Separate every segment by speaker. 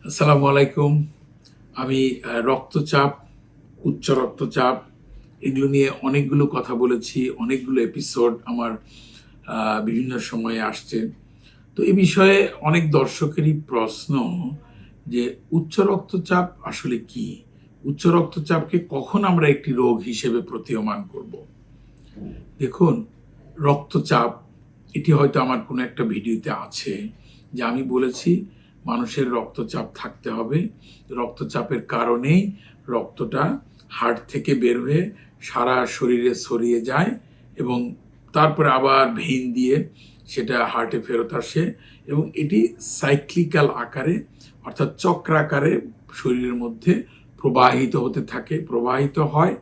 Speaker 1: আসসালামু আলাইকুম। আমি রক্তচাপ, উচ্চ রক্তচাপ এগুলো নিয়ে অনেকগুলো কথা বলেছি। অনেকগুলো এপিসোড আমার বিভিন্ন সময়ে আসছে। তো এই বিষয়ে অনেক দর্শকেরই প্রশ্ন যে উচ্চ রক্তচাপ আসলে কি? উচ্চ রক্তচাপকে কখন আমরা একটি রোগ হিসেবে প্রতীয়মান করব? দেখুন, রক্তচাপ এটি হয়তো আমার কোনো একটা ভিডিওতে আছে যে আমি বলেছি মানুষের রক্তচাপ থাকতে হবে। রক্তচাপের কারণেই রক্তটা হার্ট থেকে বের হয়ে সারা শরীরে ছড়িয়ে যায় এবং তারপরে আবার ভেইন দিয়ে সেটা হার্টে ফেরত আসে এবং এটি সাইক্লিক্যাল আকারে অর্থাৎ চক্রাকারে শরীরের মধ্যে প্রবাহিত হতে থাকে, প্রবাহিত হয়,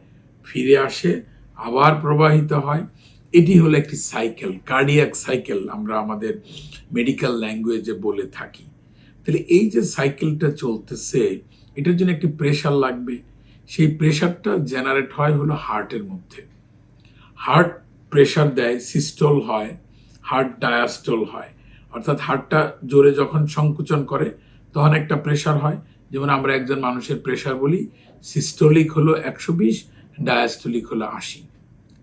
Speaker 1: ফিরে আসে, আবার প্রবাহিত হয়। এটি হলো একটি সাইকেল, কার্ডিয়াক সাইকেল আমরা আমাদের মেডিকেল ল্যাঙ্গুয়েজে বলে থাকি। তাহলে এই যে সাইকেলটা চলতেছে, এটার জন্য একটি প্রেশার লাগবে। সেই প্রেশারটা জেনারেট হয় হলো হার্টের মধ্যে। হার্ট প্রেশার দেয়, সিস্টোল হয়, হার্ট ডায়াস্টোল হয়। অর্থাৎ হার্টটা জোরে যখন সংকুচন করে তখন একটা প্রেশার হয়। যেমন আমরা একজন মানুষের প্রেশার বলি সিস্টোলিক হলো 120, ডায়াস্টোলিক হলো 80।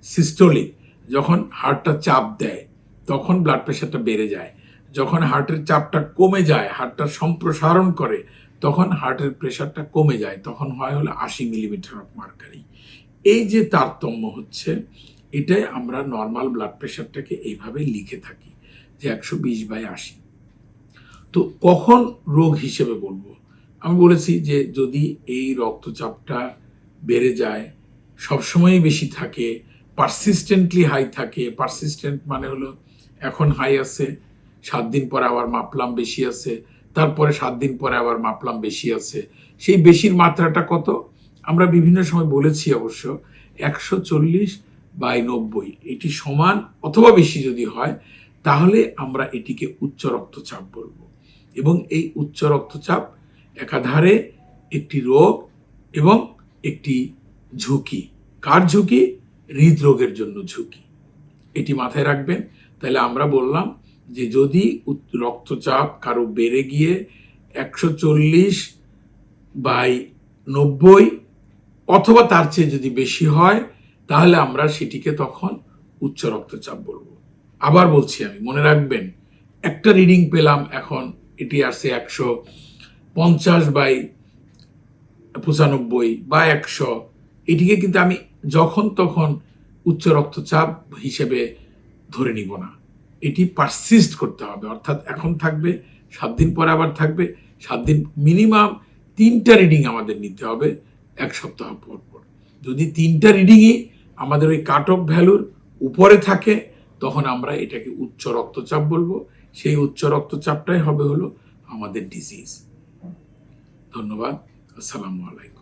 Speaker 1: সিস্টোলিক যখন হার্টটা চাপ দেয় তখন ব্লাড প্রেশারটা বেড়ে যায়। যখন হার্টের চাপটা কমে যায়, হার্টটা সম্প্রসারণ করে, তখন হার্টের প্রেশারটা কমে যায়, তখন হয় হলো 80 মিলিমিটার অফ মার্কারি। এই যে তারতম্য হচ্ছে, এটাই আমরা নর্মাল ব্লাড প্রেশারটাকে এইভাবে লিখে থাকি যে 120/80। তো কখন রোগ হিসেবে বলবো? আমি বলেছি যে যদি এই রক্তচাপটা বেড়ে যায়, সবসময়ই বেশি থাকে, পারসিস্টেন্টলি হাই থাকে। পারসিস্টেন্ট মানে হলো এখন হাই আছে, 7 দিন পরে আবার মাপলাম বেশি আছে, তারপরে 7 দিন পরে আবার মাপলাম বেশি আছে। সেই বেশির মাত্রাটা কত? আমরা বিভিন্ন সময় বলেছি অবশ্য 140/90 এটি সমান অথবা বেশি যদি হয় তাহলে আমরা এটিকে উচ্চ রক্তচাপ বলবো। এবং এই উচ্চ রক্তচাপ একাধারে একটি রোগ এবং একটি ঝুঁকি। কার ঝুঁকি? হৃদরোগের জন্য ঝুঁকি। এটি মাথায় রাখবেন। তাহলে আমরা বললাম যে যদি রক্তচাপ কারো বেড়ে গিয়ে 140/90 অথবা তার চেয়ে যদি বেশি হয় তাহলে আমরা সেটিকে তখন উচ্চ রক্তচাপ বলবো। আবার বলছি, আমি মনে রাখবেন, একটা রিডিং পেলাম এখন, এটি আসছে 150/95 বা 100, এটিকে কিন্তু আমি যখন তখন উচ্চ রক্তচাপ হিসেবে ধরে নিব না। এটি পারসিস্ট করতে হবে, অর্থাৎ এখন থাকবে, 7 দিন পরে আবার থাকবে, 7 দিন মিনিমাম 3টা রিডিং আমাদের নিতে হবে 1 সপ্তাহ পর পর। যদি 3টা রিডিংই আমাদের ওই কাট অফ ভ্যালুর উপরে থাকে তখন আমরা এটাকে উচ্চ রক্তচাপ বলবো। সেই উচ্চ রক্তচাপটাই হবে হলো আমাদের ডিজিজ। ধন্যবাদ। আসসালামু আলাইকুম।